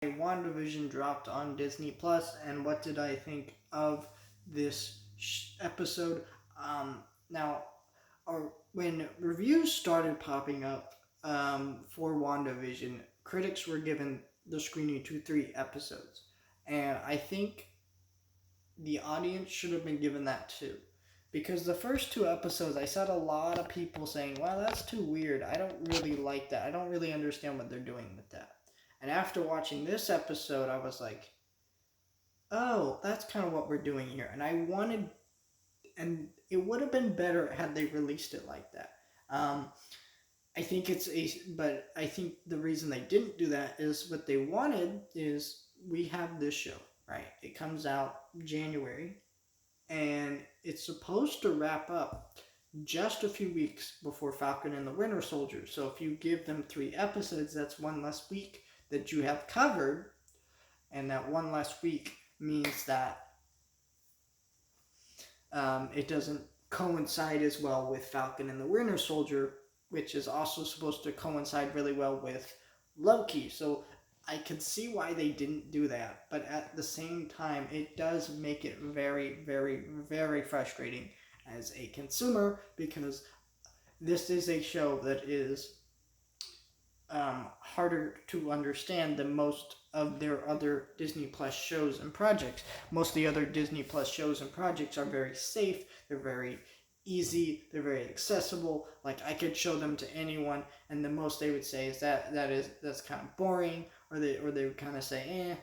Wandavision dropped on Disney Plus, and what did I think of this episode? Now, when reviews started popping up for WandaVision, critics were given the screening to 3 episodes, and I think the audience should have been given that too. Because the first 2 episodes, I saw a lot of people saying, "Wow, that's too weird. I don't really like that. I don't really understand what they're doing with that." And after watching this episode, I was like, "Oh, that's kind of what we're doing here." And and it would have been better had they released it like that. I think but I think the reason they didn't do that is what they wanted is we have this show, right? It comes out January, and it's supposed to wrap up just a few weeks before Falcon and the Winter Soldier. So if you give them 3 episodes, that's one less week that you have covered, and that one less week means that it doesn't coincide as well with Falcon and the Winter Soldier, which is also supposed to coincide really well with Loki. So I can see why they didn't do that, but at the same time, it does make it very, very, very frustrating as a consumer, because this is a show that is harder to understand than most of their other Disney Plus shows and projects. Most of the other Disney Plus shows and projects are very safe, they're very easy, they're very accessible. Like, I could show them to anyone, and the most they would say is that's kind of boring, or they would kind of say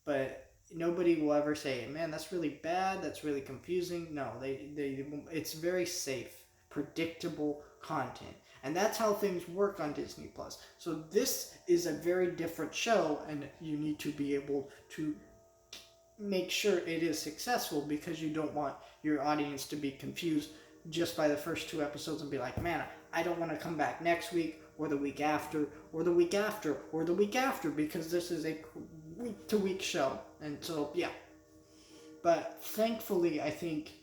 but nobody will ever say, "Man, that's really bad, that's really confusing." No, it's very safe, predictable content. And that's how things work on Disney Plus. So this is a very different show, and you need to be able to make sure it is successful, because you don't want your audience to be confused just by the first 2 episodes and be like, "Man, I don't want to come back next week or the week after or the week after or the week after," because this is a week-to-week show. And so, yeah. But thankfully, I think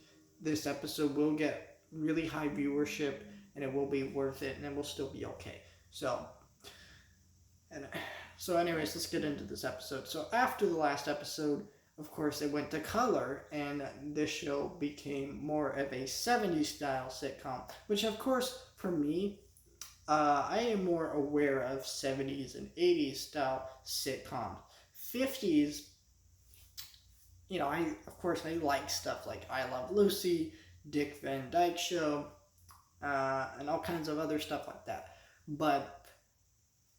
this episode will get really high viewership, and it will be worth it, and it will still be okay. So anyways, let's get into this episode. So after the last episode, of course, it went to color, and this show became more of a 70s style sitcom, which, of course, for me, I am more aware of 70s and 80s style sitcoms. 50s, I like stuff like I Love Lucy, Dick Van Dyke Show, and all kinds of other stuff like that. But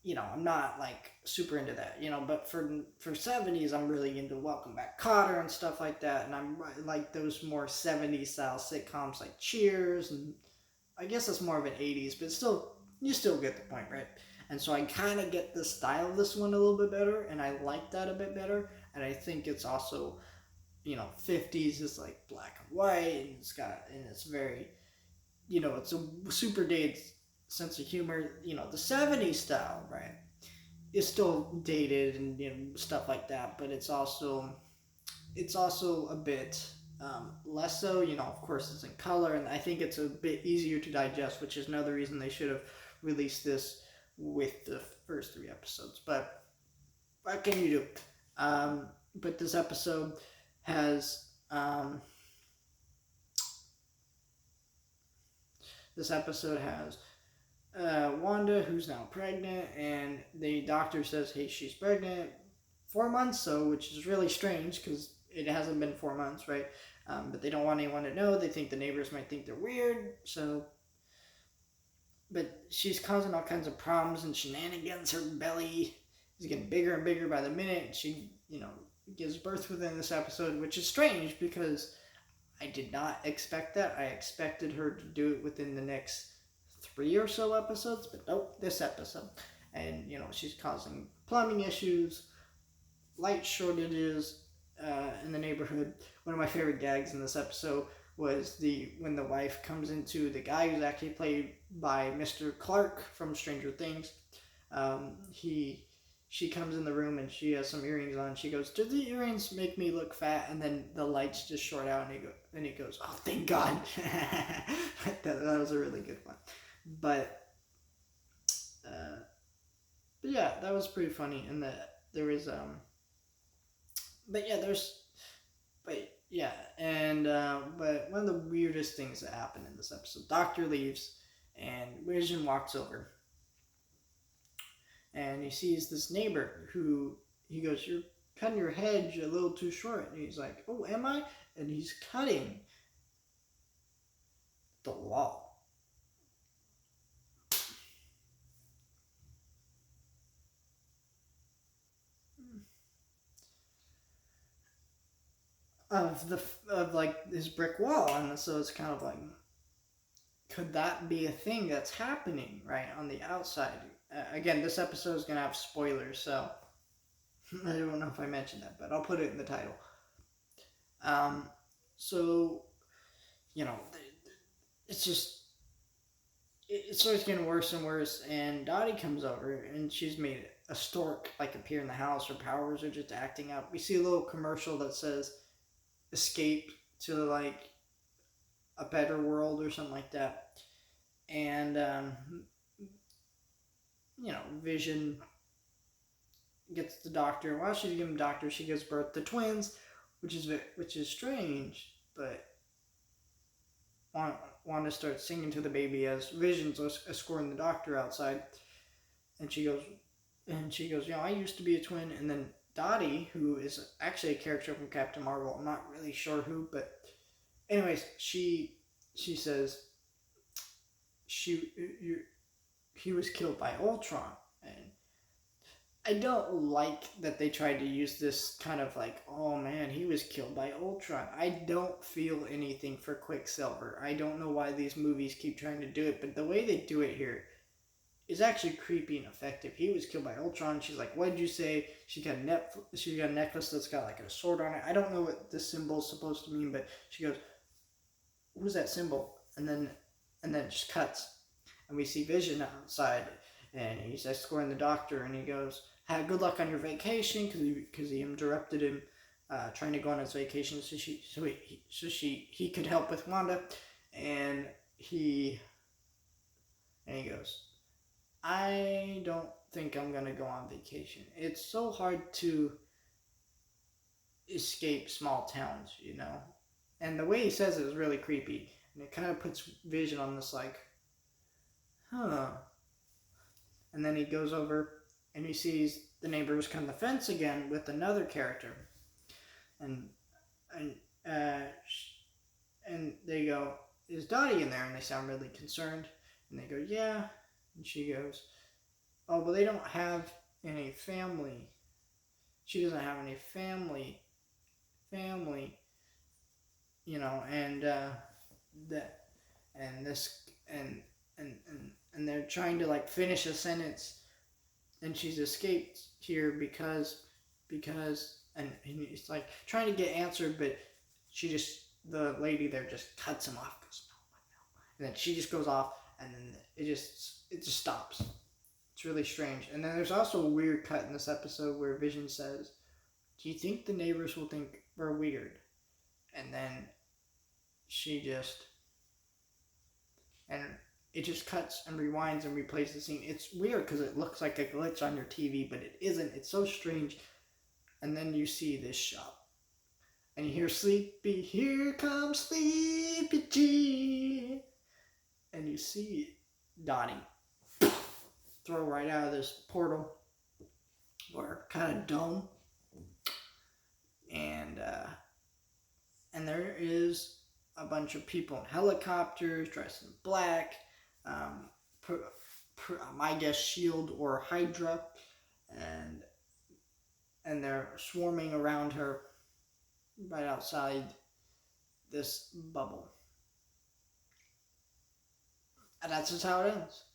I'm not like super into that, but for 70s, I'm really into Welcome Back, Kotter and stuff like that, and I'm like those more 70s style sitcoms like Cheers, and I guess it's more of an 80s, but you still get the point, right? And so I kind of get the style of this one a little bit better, and I like that a bit better, and I think it's also, 50s is like black and white, and it's very, it's a super dated sense of humor. The 70s style, right, is still dated and stuff like that, but it's also a bit less so. Of course, it's in color, and I think it's a bit easier to digest, which is another reason they should have released this with the first 3 episodes. But what can you do? But this episode has Wanda, who's now pregnant, and the doctor says, "Hey, she's pregnant 4 months," which is really strange because it hasn't been 4 months, right? But they don't want anyone to know. They think the neighbors might think they're weird. But she's causing all kinds of problems and shenanigans. Her belly is getting bigger and bigger by the minute. She, gives birth within this episode, which is strange because I did not expect that. I expected her to do it within the next 3 or so episodes, but nope, this episode. And, she's causing plumbing issues, light shortages in the neighborhood. One of my favorite gags in this episode was when the wife comes into the guy who's actually played by Mr. Clark from Stranger Things. She comes in the room and she has some earrings on. She goes, "Do the earrings make me look fat?" And then the lights just short out, and he goes, "Oh, thank God." that was a really good one. But yeah, that was pretty funny. And the there is but yeah, there's but yeah, and but one of the weirdest things that happened in this episode, Doctor leaves, and Vision walks over, and he sees this neighbor who he goes, "You're cutting your hedge a little too short," and he's like, "Oh, am I?" And he's cutting the wall. Of like his brick wall, and so it's kind of like, could that be a thing that's happening right on the outside? Again, this episode is gonna have spoilers, so I don't know if I mentioned that, but I'll put it in the title. Um, so you know, it's just it starts getting worse and worse, and Dottie comes over, and she's made a stork like appear in the house. Her powers are just acting up. We see a little commercial that says "Escape to like a better world" or something like that, and Vision gets the doctor. While she's giving doctor, she gives birth to twins, which is strange. But Wanda starts singing to the baby as Vision's escorting the doctor outside, and she goes, I used to be a twin. And then Dottie, who is actually a character from Captain Marvel, I'm not really sure who, but anyways, she says he was killed by Ultron, and I don't like that they tried to use this kind of like, oh man, he was killed by Ultron. I don't feel anything for Quicksilver. I don't know why these movies keep trying to do it, but the way they do it here is actually creepy and effective. He was killed by Ultron. She's like, what did you say? She got a necklace that's got like a sword on it. I don't know what this symbol is supposed to mean, but she goes, who's that symbol? And then it just cuts. And we see Vision outside, and he's escorting the doctor, and he goes, "Have good luck on your vacation," because he interrupted him trying to go on his vacation, so he could help with Wanda, and he goes, "I don't think I'm gonna go on vacation. It's so hard to escape small towns, you know." And the way he says it is really creepy, and it kind of puts Vision on this like, huh. And then he goes over and he sees the neighbors come the fence again with another character, and uh, and they go, "Is Dottie in there?" And they sound really concerned, and they go, "Yeah." And she goes, "Oh, but they don't have any family. She doesn't have any family, you know." And that and this and they're trying to like finish a sentence, and she's escaped here because and he's like trying to get answered, but the lady there just cuts him off, goes, "No, no," and then she just goes off, and then it just stops. It's really strange. And then there's also a weird cut in this episode where Vision says, "Do you think the neighbors will think we're weird?" And then and it just cuts and rewinds and replays the scene. It's weird because it looks like a glitch on your TV, but it isn't. It's so strange. And then you see this shot, and you hear "Sleepy, here comes Sleepy G," and you see Dottie throw right out of this portal or kind of dome, and there is a bunch of people in helicopters dressed in black, I guess Shield or Hydra, and they're swarming around her right outside this bubble. And that's just how it ends.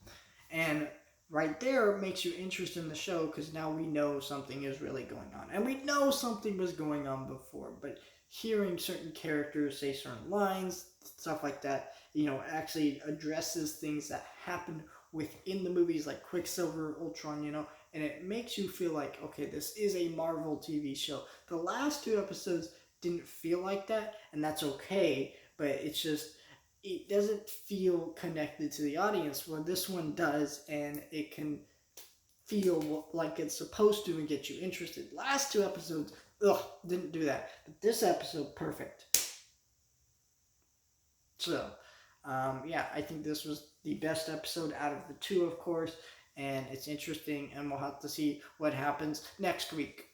And right there makes you interested in the show, because now we know something is really going on. And we know something was going on before, but hearing certain characters say certain lines, stuff like that, actually addresses things that happen within the movies, like Quicksilver, Ultron, and it makes you feel like, okay, this is a Marvel TV show. The last two episodes didn't feel like that, and that's okay, but it's just, it doesn't feel connected to the audience. Well, this one does, and it can feel like it's supposed to and get you interested. Last two episodes, didn't do that. But this episode, perfect. So, I think this was the best episode out of the two, of course, and it's interesting, and we'll have to see what happens next week.